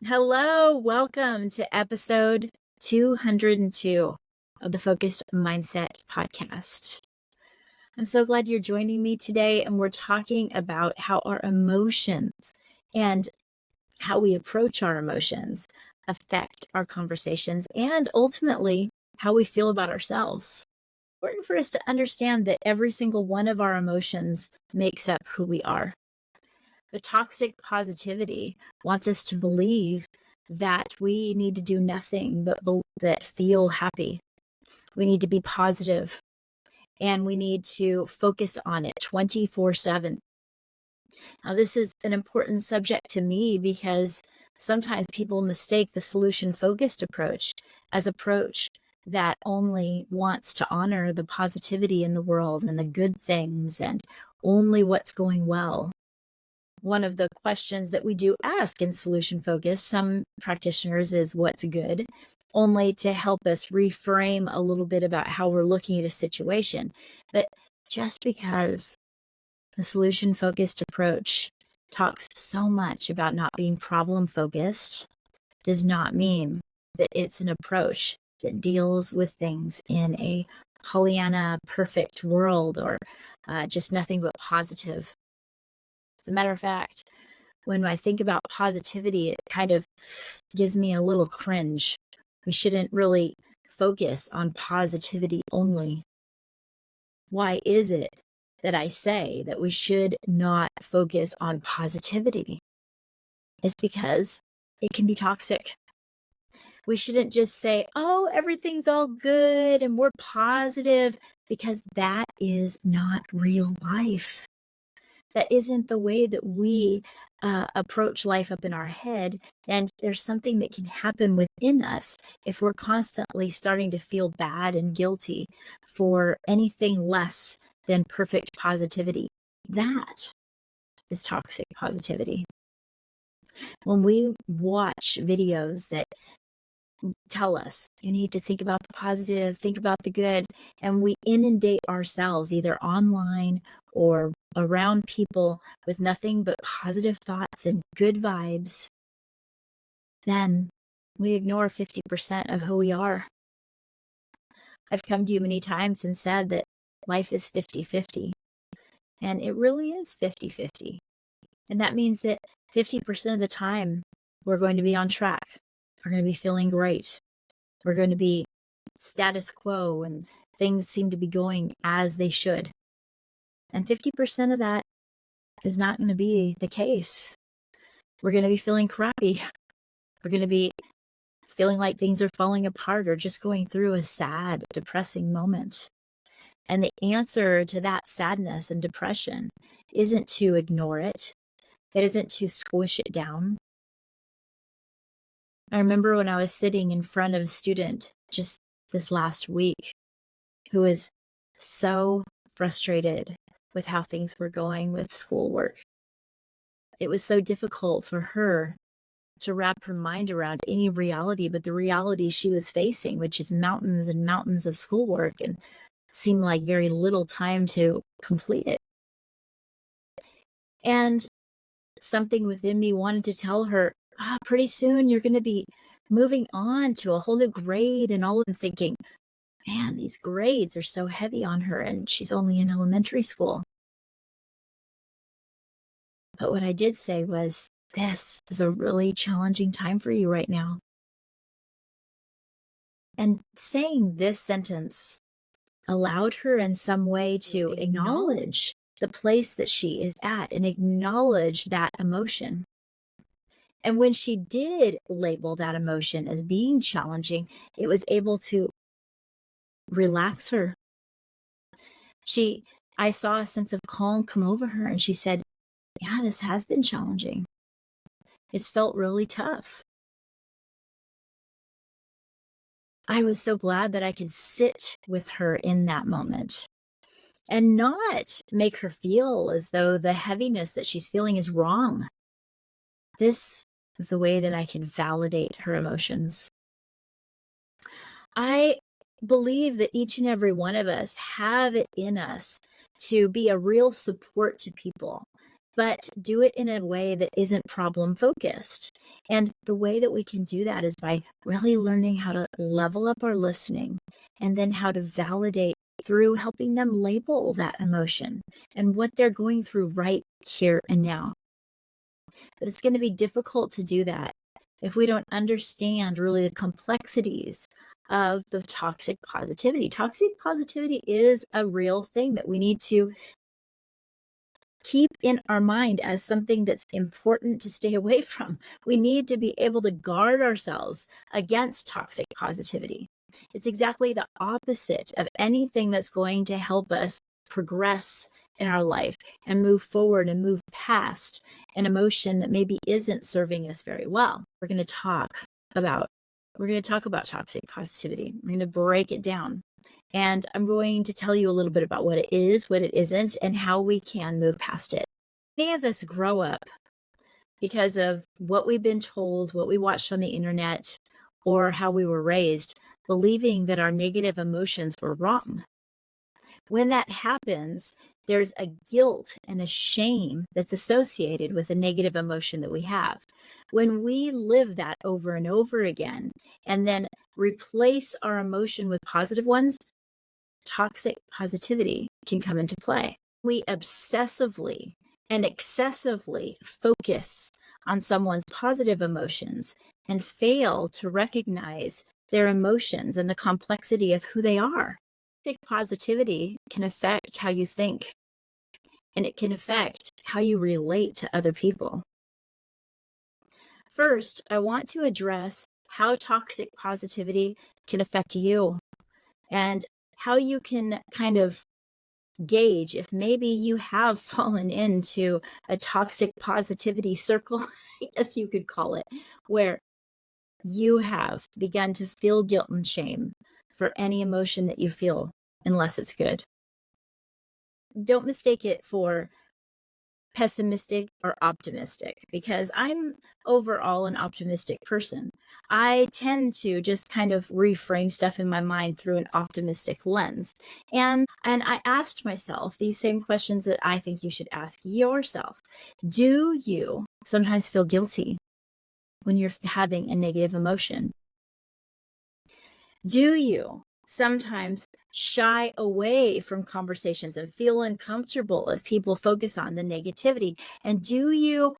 Hello, welcome to episode 202 of the Focused Mindset podcast. I'm so glad you're joining me today, and we're talking about how our emotions and how we approach our emotions affect our conversations and ultimately how we feel about ourselves. It's important for us to understand that every single one of our emotions makes up who we are. The toxic positivity wants us to believe that we need to do nothing but that feel happy. We need to be positive and we need to focus on it 24/7. Now, this is an important subject to me because sometimes people mistake the solution focused approach as approach that only wants to honor the positivity in the world and the good things and only what's going well. One of the questions that we do ask in solution focus, some practitioners, is what's good, only to help us reframe a little bit about how we're looking at a situation. But just because the solution focused approach talks so much about not being problem focused does not mean that it's an approach that deals with things in a Pollyanna perfect world or just nothing but positive. As a matter of fact, when I think about positivity, it kind of gives me a little cringe. We shouldn't really focus on positivity only. Why is it that I say that we should not focus on positivity? It's because it can be toxic. We shouldn't just say, oh, everything's all good and we're positive, because that is not real life. That isn't the way that we approach life up in our head. And there's something that can happen within us if we're constantly starting to feel bad and guilty for anything less than perfect positivity. That is toxic positivity. When we watch videos that tell us you need to think about the positive, think about the good, and we inundate ourselves either online or around people with nothing but positive thoughts and good vibes, then we ignore 50% of who we are. I've come to you many times and said that life is 50-50, and it really is 50-50. And that means that 50% of the time we're going to be on track. We're going to be feeling great. We're going to be status quo and things seem to be going as they should. And 50% of that is not going to be the case. We're going to be feeling crappy. We're going to be feeling like things are falling apart or just going through a sad, depressing moment. And the answer to that sadness and depression isn't to ignore it. It isn't to squish it down. I remember when I was sitting in front of a student just this last week who was so frustrated with how things were going with schoolwork. It was so difficult for her to wrap her mind around any reality but the reality she was facing, which is mountains and mountains of schoolwork, and seemed like very little time to complete it. And something within me wanted to tell her, pretty soon you're going to be moving on to a whole new grade, and all of them thinking, man, these grades are so heavy on her, and she's only in elementary school. But what I did say was, this is a really challenging time for you right now. And saying this sentence allowed her in some way to acknowledge the place that she is at and acknowledge that emotion. And when she did label that emotion as being challenging, it was able to relax her. I saw a sense of calm come over her, and she said, yeah, this has been challenging. It's felt really tough. I was so glad that I could sit with her in that moment and not make her feel as though the heaviness that she's feeling is wrong. This is the way that I can validate her emotions. I believe that each and every one of us have it in us to be a real support to people but do it in a way that isn't problem focused. And the way that we can do that is by really learning how to level up our listening and then how to validate through helping them label that emotion and what they're going through right here and now. But it's going to be difficult to do that if we don't understand really the complexities of the toxic positivity. Toxic positivity is a real thing that we need to keep in our mind as something that's important to stay away from. We need to be able to guard ourselves against toxic positivity. It's exactly the opposite of anything that's going to help us progress in our life and move forward and move past an emotion that maybe isn't serving us very well. We're going to talk about toxic positivity. We're going to break it down. And I'm going to tell you a little bit about what it is, what it isn't, and how we can move past it. Many of us grow up because of what we've been told, what we watched on the internet, or how we were raised, believing that our negative emotions were wrong. When that happens, there's a guilt and a shame that's associated with a negative emotion that we have. When we live that over and over again, and then replace our emotion with positive ones, toxic positivity can come into play. We obsessively and excessively focus on someone's positive emotions and fail to recognize their emotions and the complexity of who they are. Toxic positivity can affect how you think, and it can affect how you relate to other people. First, I want to address how toxic positivity can affect you and how you can kind of gauge if maybe you have fallen into a toxic positivity circle, I guess you could call it, where you have begun to feel guilt and shame for any emotion that you feel, unless it's good. Don't mistake it for pessimistic or optimistic, because I'm overall an optimistic person. I tend to just kind of reframe stuff in my mind through an optimistic lens. And I asked myself these same questions that I think you should ask yourself. Do you sometimes feel guilty when you're having a negative emotion? Do you sometimes shy away from conversations and feel uncomfortable if people focus on the negativity? And do you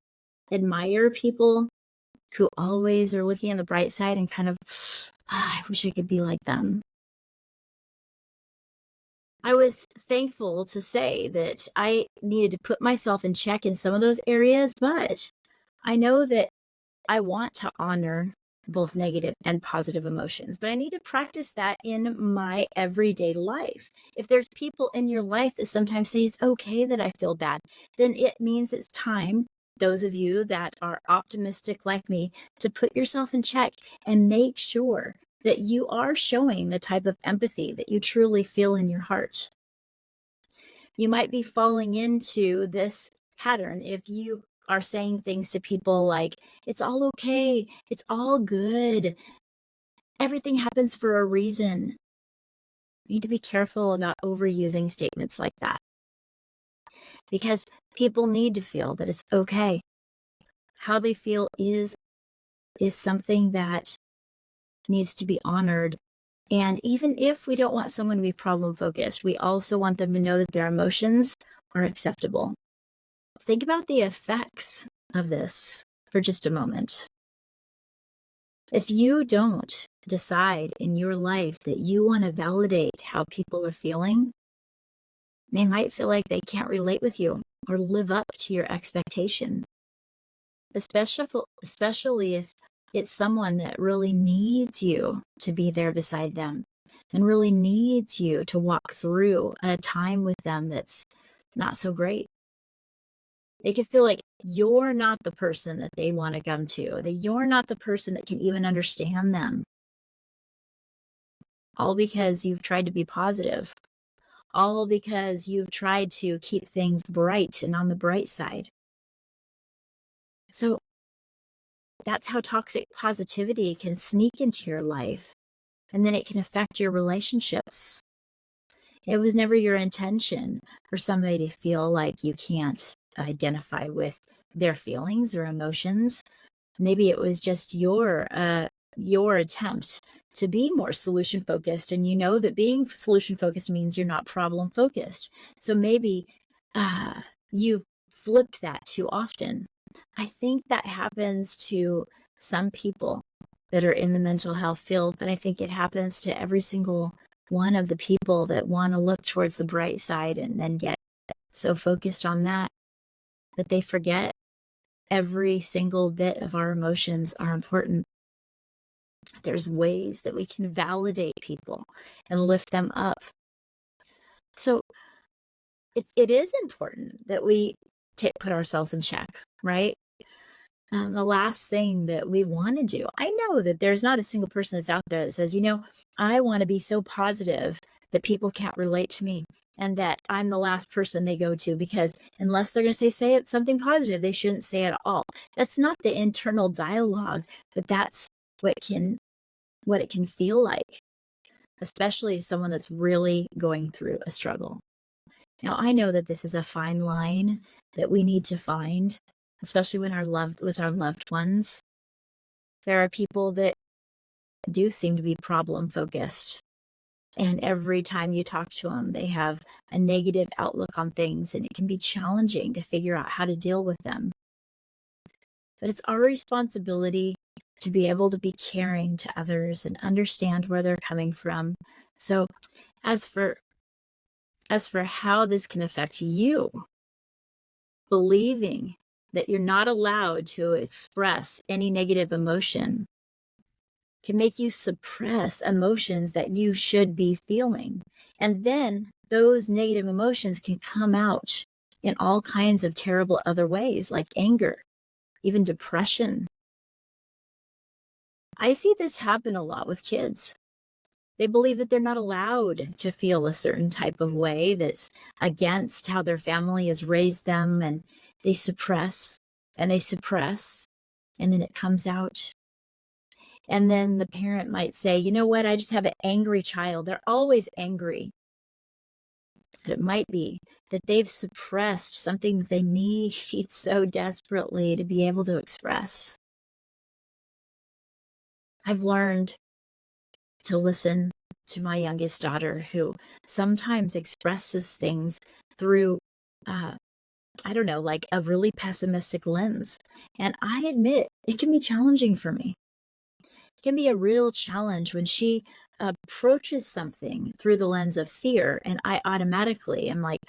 admire people who always are looking on the bright side and kind of, I wish I could be like them? I was thankful to say that I needed to put myself in check in some of those areas, but I know that I want to honor both negative and positive emotions, but I need to practice that in my everyday life. If there's people in your life that sometimes say it's okay that I feel bad, then it means it's time, those of you that are optimistic like me, to put yourself in check and make sure that you are showing the type of empathy that you truly feel in your heart. You might be falling into this pattern if you are saying things to people like, it's all okay, it's all good, everything happens for a reason. You need to be careful about overusing statements like that, because people need to feel that it's okay. How they feel is something that needs to be honored. And even if we don't want someone to be problem focused, we also want them to know that their emotions are acceptable. Think about the effects of this for just a moment. If you don't decide in your life that you want to validate how people are feeling, they might feel like they can't relate with you or live up to your expectation, especially if it's someone that really needs you to be there beside them and really needs you to walk through a time with them that's not so great. It can feel like you're not the person that they want to come to, that you're not the person that can even understand them. All because you've tried to be positive. All because you've tried to keep things bright and on the bright side. So that's how toxic positivity can sneak into your life, and then it can affect your relationships. It was never your intention for somebody to feel like you can't identify with their feelings or emotions. Maybe it was just your attempt to be more solution focused, and you know that being solution focused means you're not problem focused. So maybe uh, you flipped that too often. I think that happens to some people that are in the mental health field, but I think it happens to every single one of the people that want to look towards the bright side and then get so focused on that that they forget every single bit of our emotions are important. There's ways that we can validate people and lift them up. So it is important that we put ourselves in check, right? The last thing that we want to do, I know that there's not a single person that's out there that says, I want to be so positive that people can't relate to me and that I'm the last person they go to, because unless they're going to say it something positive, they shouldn't say it at all. That's not the internal dialogue, but that's what it can feel like, especially to someone that's really going through a struggle. Now, I know that this is a fine line that we need to find, especially with our loved ones. There are people that do seem to be problem focused, and every time you talk to them, they have a negative outlook on things, and it can be challenging to figure out how to deal with them. But it's our responsibility to be able to be caring to others and understand where they're coming from. So as for how this can affect you, believing that you're not allowed to express any negative emotion can make you suppress emotions that you should be feeling. And then those negative emotions can come out in all kinds of terrible other ways, like anger, even depression. I see this happen a lot with kids. They believe that they're not allowed to feel a certain type of way that's against how their family has raised them, and they suppress and they suppress, and then it comes out. And then the parent might say, you know what, I just have an angry child. They're always angry. It might be that they've suppressed something that they need so desperately to be able to express. I've learned to listen to my youngest daughter, who sometimes expresses things through, I don't know, like a really pessimistic lens. And I admit it can be challenging for me. It can be a real challenge when she approaches something through the lens of fear, and I automatically am like,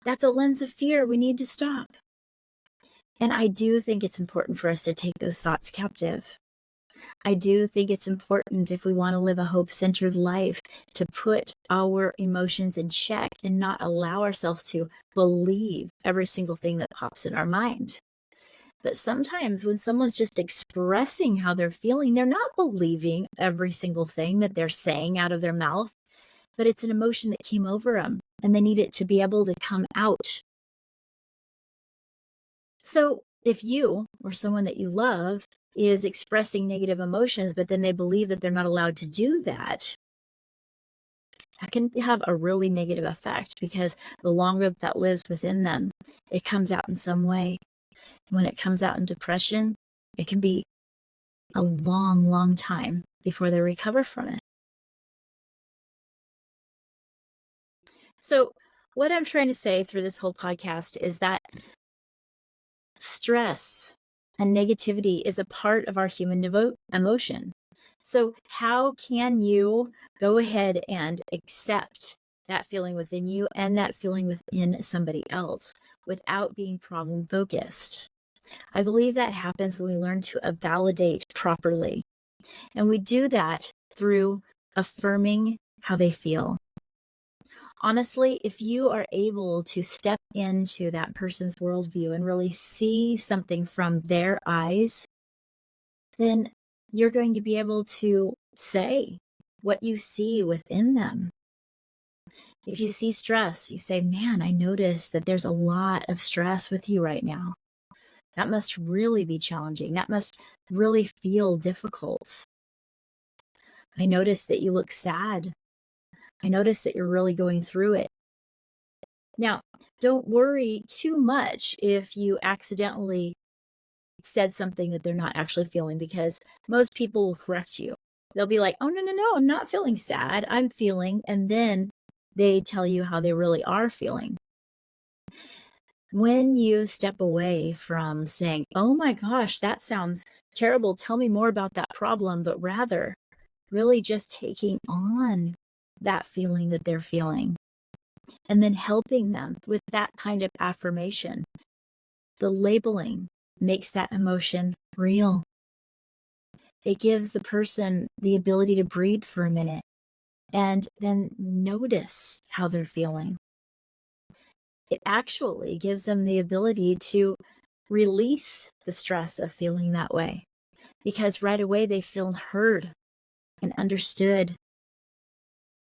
that's a lens of fear. We need to stop. And I do think it's important for us to take those thoughts captive. I do think it's important, if we want to live a hope-centered life, to put our emotions in check and not allow ourselves to believe every single thing that pops in our mind. But sometimes when someone's just expressing how they're feeling, they're not believing every single thing that they're saying out of their mouth, but it's an emotion that came over them, and they need it to be able to come out. So if you or someone that you love is expressing negative emotions, but then they believe that they're not allowed to do that, that can have a really negative effect, because the longer that lives within them, it comes out in some way. When it comes out in depression, it can be a long, long time before they recover from it. So what I'm trying to say through this whole podcast is that stress and negativity is a part of our human emotion. So how can you go ahead and accept that feeling within you and that feeling within somebody else without being problem focused? I believe that happens when we learn to validate properly. And we do that through affirming how they feel. Honestly, if you are able to step into that person's worldview and really see something from their eyes, then you're going to be able to say what you see within them. If you see stress, you say, man, I notice that there's a lot of stress with you right now. That must really be challenging. That must really feel difficult. I notice that you look sad. I notice that you're really going through it. Now, don't worry too much if you accidentally said something that they're not actually feeling, because most people will correct you. They'll be like, "Oh, no, no, no, I'm not feeling sad. I'm feeling," and then they tell you how they really are feeling. When you step away from saying, "Oh my gosh, that sounds terrible. Tell me more about that problem," but rather really just taking on that feeling that they're feeling and then helping them with that kind of affirmation, the labeling makes that emotion real. It gives the person the ability to breathe for a minute and then notice how they're feeling. It actually gives them the ability to release the stress of feeling that way, because right away they feel heard and understood.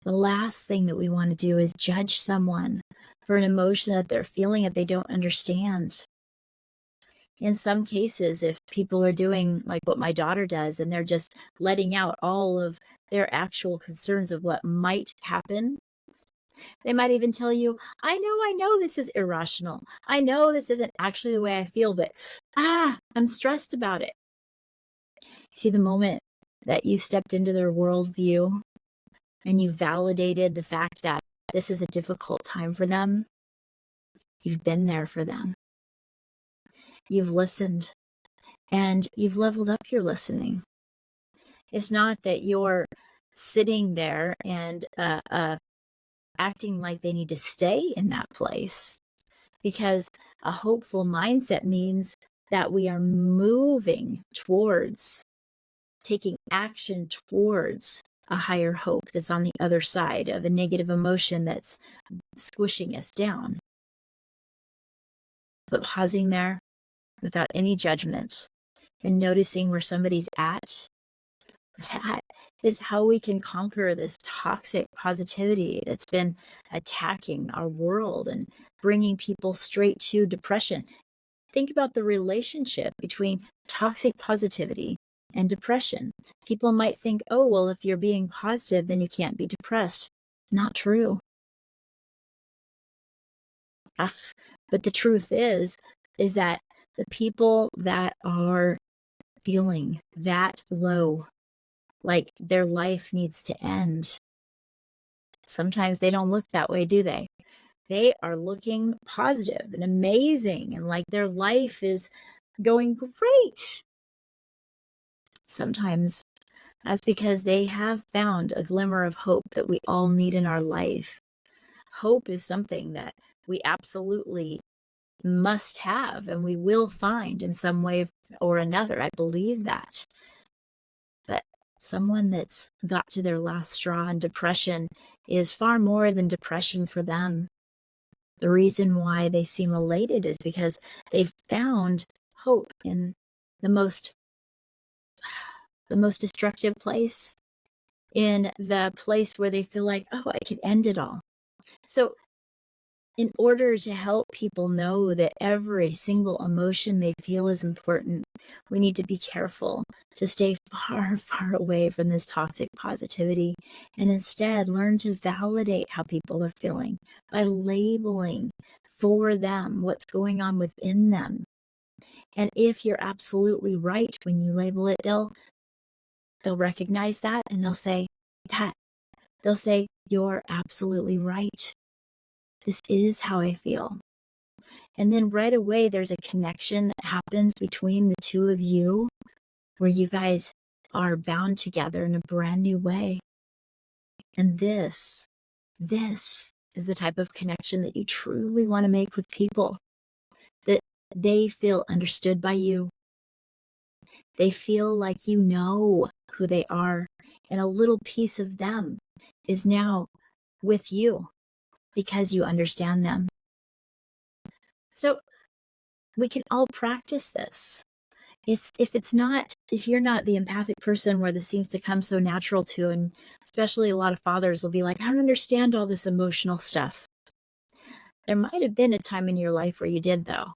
The last thing that we want to do is judge someone for an emotion that they're feeling that they don't understand. In some cases, if people are doing like what my daughter does and they're just letting out all of their actual concerns of what might happen, they might even tell you, I know this is irrational. I know this isn't actually the way I feel, but I'm stressed about it." See, the moment that you stepped into their worldview and you validated the fact that this is a difficult time for them, you've been there for them. You've listened and you've leveled up your listening. It's not that you're sitting there and acting like they need to stay in that place, because a hopeful mindset means that we are moving towards taking action towards a higher hope that's on the other side of a negative emotion that's squishing us down. But pausing there without any judgment and noticing where somebody's at, that is how we can conquer this toxic positivity that's been attacking our world and bringing people straight to depression. Think about the relationship between toxic positivity and depression. People might think, oh, well, if you're being positive, then you can't be depressed. Not true. But the truth is that the people that are feeling that low, like their life needs to end, sometimes they don't look that way, do they? They are looking positive and amazing and like their life is going great. Sometimes that's because they have found a glimmer of hope that we all need in our life. Hope is something that we absolutely must have and we will find in some way or another. I believe that. But someone that's got to their last straw in depression is far more than depression for them. The reason why they seem elated is because they've found hope in the most destructive place, in the place where they feel like, oh, I could end it all. So in order to help people know that every single emotion they feel is important, we need to be careful to stay far, far away from this toxic positivity and instead learn to validate how people are feeling by labeling for them what's going on within them. And if you're absolutely right when you label it, they'll recognize that and they'll say that. They'll say, you're absolutely right. This is how I feel. And then right away, there's a connection that happens between the two of you where you guys are bound together in a brand new way. And this is the type of connection that you truly want to make with people, that they feel understood by you. They feel like you know who they are, and a little piece of them is now with you because you understand them. So we can all practice this. If you're not the empathic person where this seems to come so natural to, and especially a lot of fathers will be like, I don't understand all this emotional stuff. There might have been a time in your life where you did, though,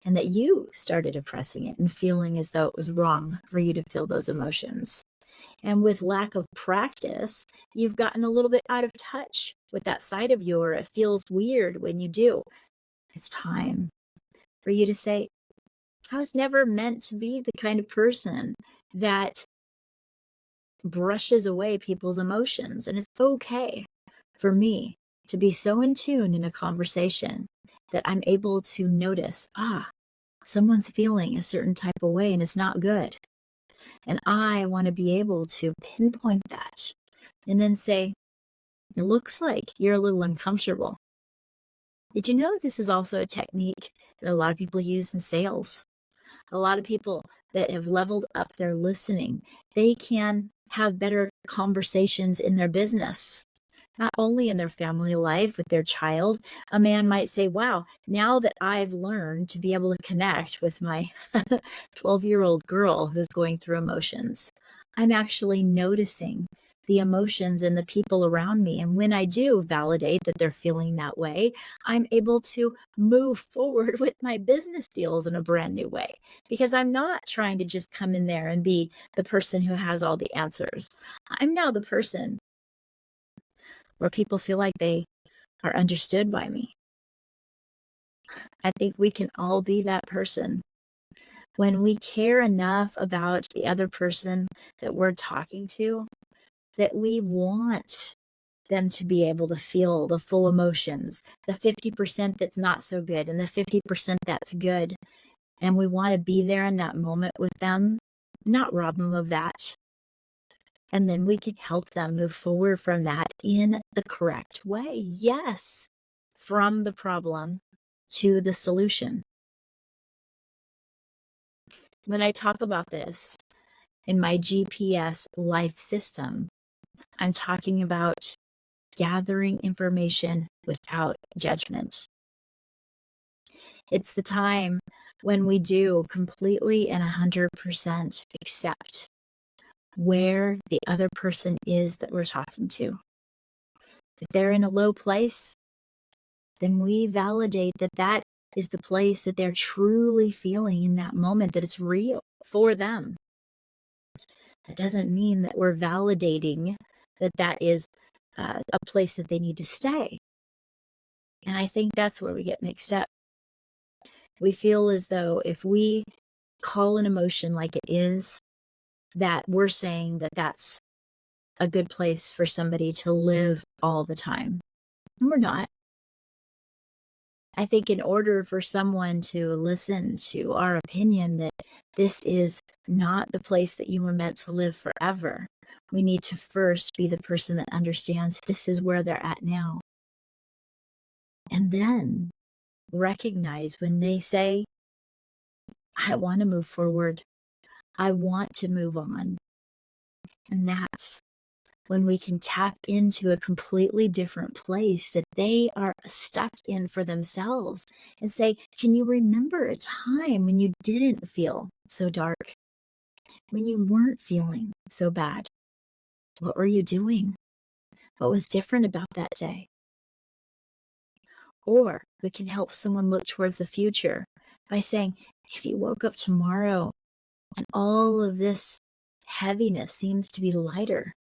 and that you started oppressing it and feeling as though it was wrong for you to feel those emotions. And with lack of practice, you've gotten a little bit out of touch with that side of you, or it feels weird when you do. It's time for you to say, I was never meant to be the kind of person that brushes away people's emotions. And it's okay for me to be so in tune in a conversation that I'm able to notice, someone's feeling a certain type of way and it's not good. And I want to be able to pinpoint that and then say, it looks like you're a little uncomfortable. Did you know this is also a technique that a lot of people use in sales? A lot of people that have leveled up their listening, they can have better conversations in their business, not only in their family life with their child. A man might say, wow, now that I've learned to be able to connect with my 12-year-old girl who's going through emotions, I'm actually noticing the emotions and the people around me. And when I do validate that they're feeling that way, I'm able to move forward with my business deals in a brand new way, because I'm not trying to just come in there and be the person who has all the answers. I'm now the person where people feel like they are understood by me. I think we can all be that person when we care enough about the other person that we're talking to, that we want them to be able to feel the full emotions, the 50% that's not so good and the 50% that's good. And we want to be there in that moment with them, not rob them of that. And then we can help them move forward from that in the correct way. Yes, from the problem to the solution. When I talk about this in my GPS life system, I'm talking about gathering information without judgment. It's the time when we do completely and 100% accept where the other person is that we're talking to. If they're in a low place, then we validate that that is the place that they're truly feeling in that moment, that it's real for them. That doesn't mean that we're validating that that is a place that they need to stay. And I think that's where we get mixed up. We feel as though if we call an emotion like it is, that we're saying that that's a good place for somebody to live all the time. And we're not. I think in order for someone to listen to our opinion that this is not the place that you were meant to live forever, we need to first be the person that understands this is where they're at now. And then recognize when they say, I want to move forward. I want to move on. And that's when we can tap into a completely different place that they are stuck in for themselves and say, can you remember a time when you didn't feel so dark, when you weren't feeling so bad? What were you doing? What was different about that day? Or we can help someone look towards the future by saying, if you woke up tomorrow and all of this heaviness seems to be lighter,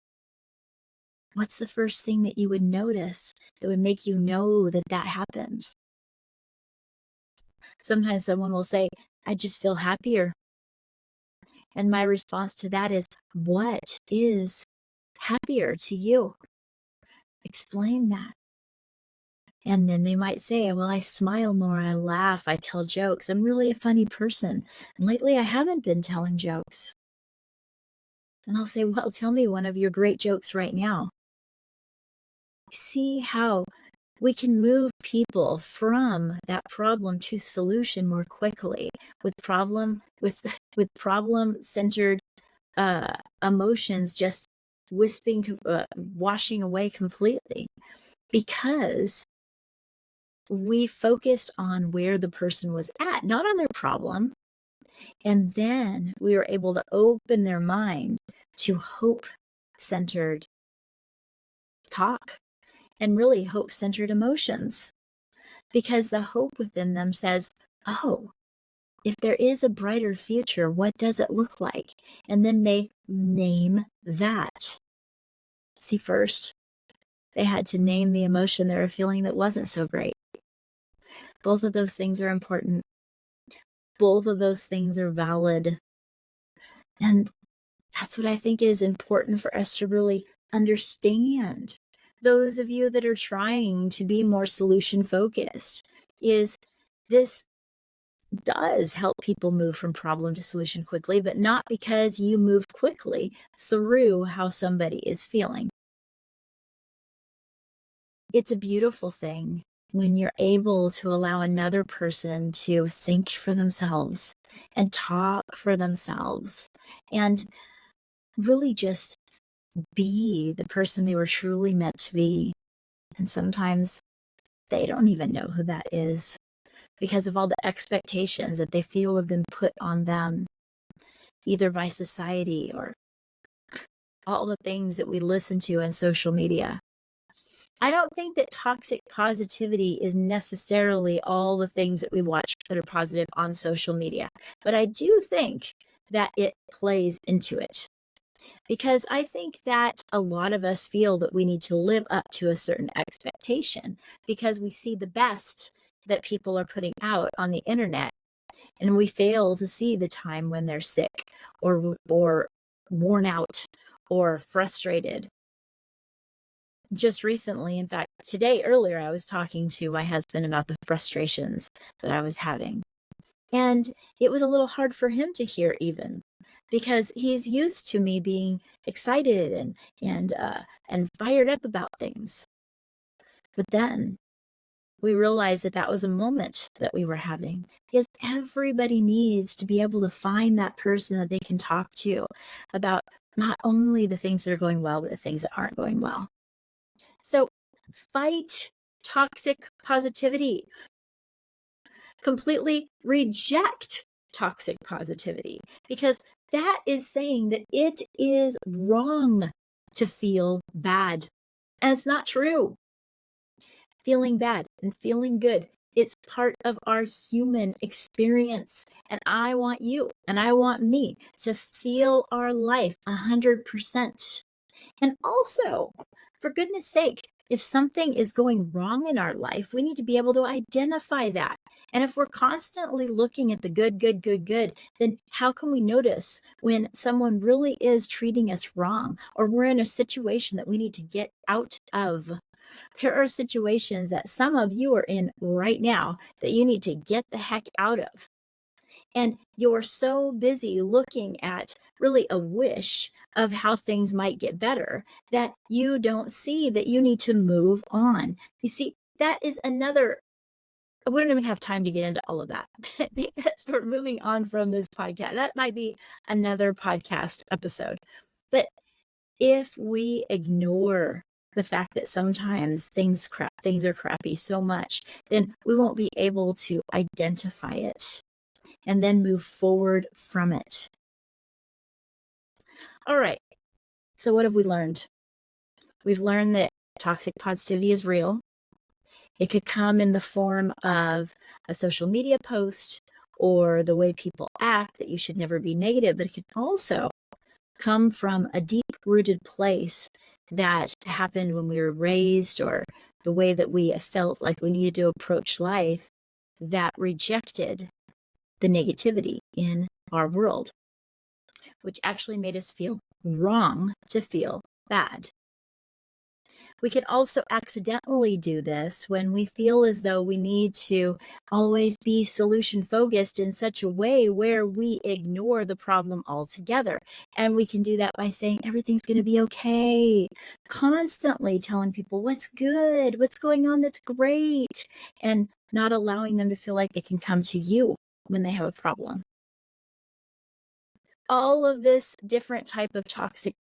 what's the first thing that you would notice that would make you know that that happened? Sometimes someone will say, I just feel happier. And my response to that is, what is happier to you? Explain that. And then they might say, well, I smile more, I laugh, I tell jokes. I'm really a funny person. And lately I haven't been telling jokes. And I'll say, well, tell me one of your great jokes right now. See how we can move people from that problem to solution more quickly with problem centered emotions just washing away completely, because we focused on where the person was at, not on their problem. And then we were able to open their mind to hope-centered talk and really hope-centered emotions, because the hope within them says, oh, if there is a brighter future, what does it look like? And then they name that. See, first, they had to name the emotion they were feeling that wasn't so great. Both of those things are important. Both of those things are valid. And that's what I think is important for us to really understand. Those of you that are trying to be more solution focused, is this does help people move from problem to solution quickly, but not because you move quickly through how somebody is feeling. It's a beautiful thing when you're able to allow another person to think for themselves and talk for themselves and really just be the person they were truly meant to be. And sometimes they don't even know who that is because of all the expectations that they feel have been put on them, either by society or all the things that we listen to in social media. I don't think that toxic positivity is necessarily all the things that we watch that are positive on social media, but I do think that it plays into it. Because I think that a lot of us feel that we need to live up to a certain expectation because we see the best that people are putting out on the internet, and we fail to see the time when they're sick or worn out or frustrated. Just recently, in fact, earlier, I was talking to my husband about the frustrations that I was having. And it was a little hard for him to hear even because he's used to me being excited and fired up about things. But then we realized that that was a moment that we were having because everybody needs to be able to find that person that they can talk to about not only the things that are going well, but the things that aren't going well. So fight toxic positivity. Completely reject toxic positivity because that is saying that it is wrong to feel bad. And it's not true. Feeling bad and feeling good, it's part of our human experience. And I want you and I want me to feel our life 100%. And also, for goodness sake, if something is going wrong in our life, we need to be able to identify that. And if we're constantly looking at the good, then how can we notice when someone really is treating us wrong or we're in a situation that we need to get out of? There are situations that some of you are in right now that you need to get the heck out of. And you're so busy looking at really a wish of how things might get better that you don't see that you need to move on. You see, that is another, we don't even have time to get into all of that because we're moving on from this podcast. That might be another podcast episode. But if we ignore the fact that sometimes things are crappy so much, then we won't be able to identify it and then move forward from it. All right. So what have we learned? We've learned that toxic positivity is real. It could come in the form of a social media post or the way people act, that you should never be negative, but it can also come from a deep-rooted place that happened when we were raised or the way that we felt like we needed to approach life that rejected the negativity in our world, which actually made us feel wrong to feel bad. We can also accidentally do this when we feel as though we need to always be solution focused in such a way where we ignore the problem altogether. And we can do that by saying everything's going to be okay, constantly telling people what's good, what's going on that's great, and not allowing them to feel like they can come to you when they have a problem. All of this different type of toxic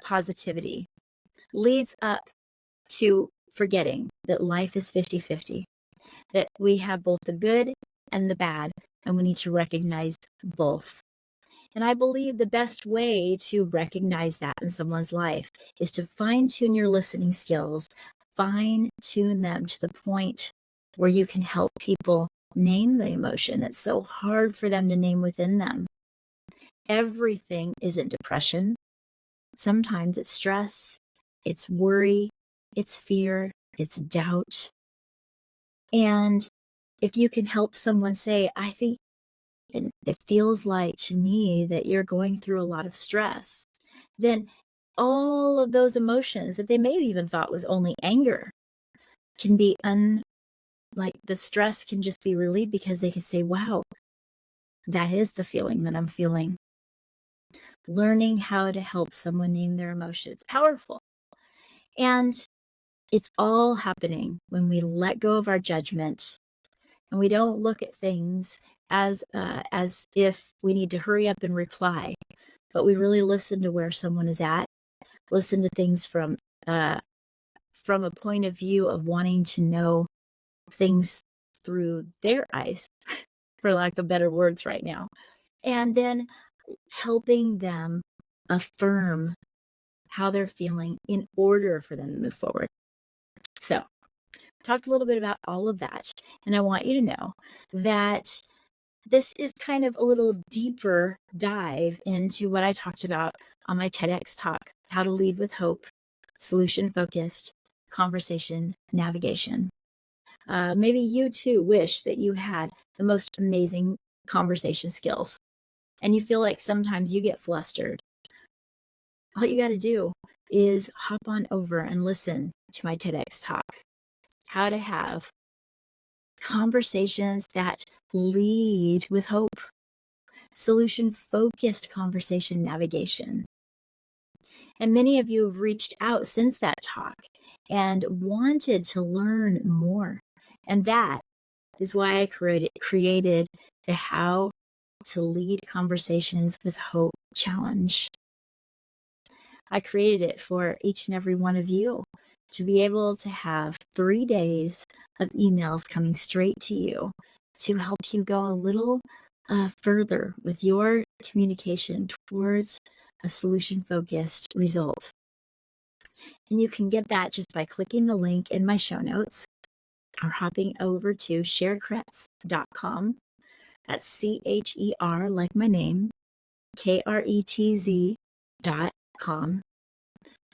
positivity leads up to forgetting that life is 50-50, that we have both the good and the bad, and we need to recognize both. And I believe the best way to recognize that in someone's life is to fine-tune your listening skills, fine-tune them to the point where you can help people name the emotion that's so hard for them to name within them. Everything isn't depression. Sometimes it's stress, it's worry, it's fear, it's doubt. And if you can help someone say, I think it feels like to me that you're going through a lot of stress, then all of those emotions that they may have even thought was only anger can be like the stress can just be relieved because they can say, wow, that is the feeling that I'm feeling. Learning how to help someone name their emotions, powerful. And it's all happening when we let go of our judgment and we don't look at things as if we need to hurry up and reply, but we really listen to where someone is at, listen to things from a point of view of wanting to know things through their eyes, for lack of better words right now, and then helping them affirm how they're feeling in order for them to move forward. So, talked a little bit about all of that, and I want you to know that this is kind of a little deeper dive into what I talked about on my TEDx talk, how to lead with hope, solution-focused, conversation, navigation. Maybe you too wish that you had the most amazing conversation skills, and you feel like sometimes you get flustered. All you got to do is hop on over and listen to my TEDx talk, how to have conversations that lead with hope, solution-focused conversation navigation. And many of you have reached out since that talk and wanted to learn more. And that is why I created the How to Lead Conversations with Hope challenge. I created it for each and every one of you to be able to have 3 days of emails coming straight to you to help you go a little further with your communication towards a solution-focused result. And you can get that just by clicking the link in my show notes or hopping over to cherkretz.com. That's CHER, like my name, KRETZ.com.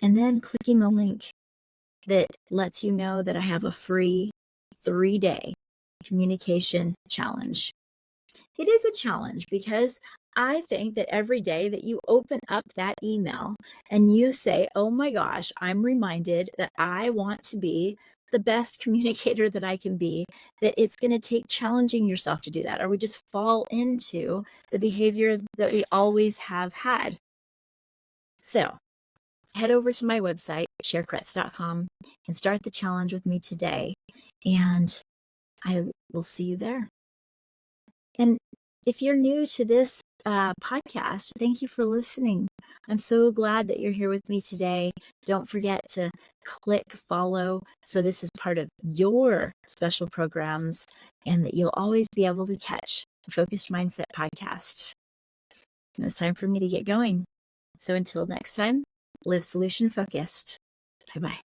And then clicking the link that lets you know that I have a free 3-day communication challenge. It is a challenge because I think that every day that you open up that email and you say, oh my gosh, I'm reminded that I want to be the best communicator that I can be, that it's going to take challenging yourself to do that, or we just fall into the behavior that we always have had. So head over to my website, cherkretz.com, and start the challenge with me today. And I will see you there. And if you're new to this podcast, thank you for listening. I'm so glad that you're here with me today. Don't forget to click follow so this is part of your special programs and that you'll always be able to catch the Focused Mindset podcast. And it's time for me to get going. So until next time, live solution focused. Bye-bye.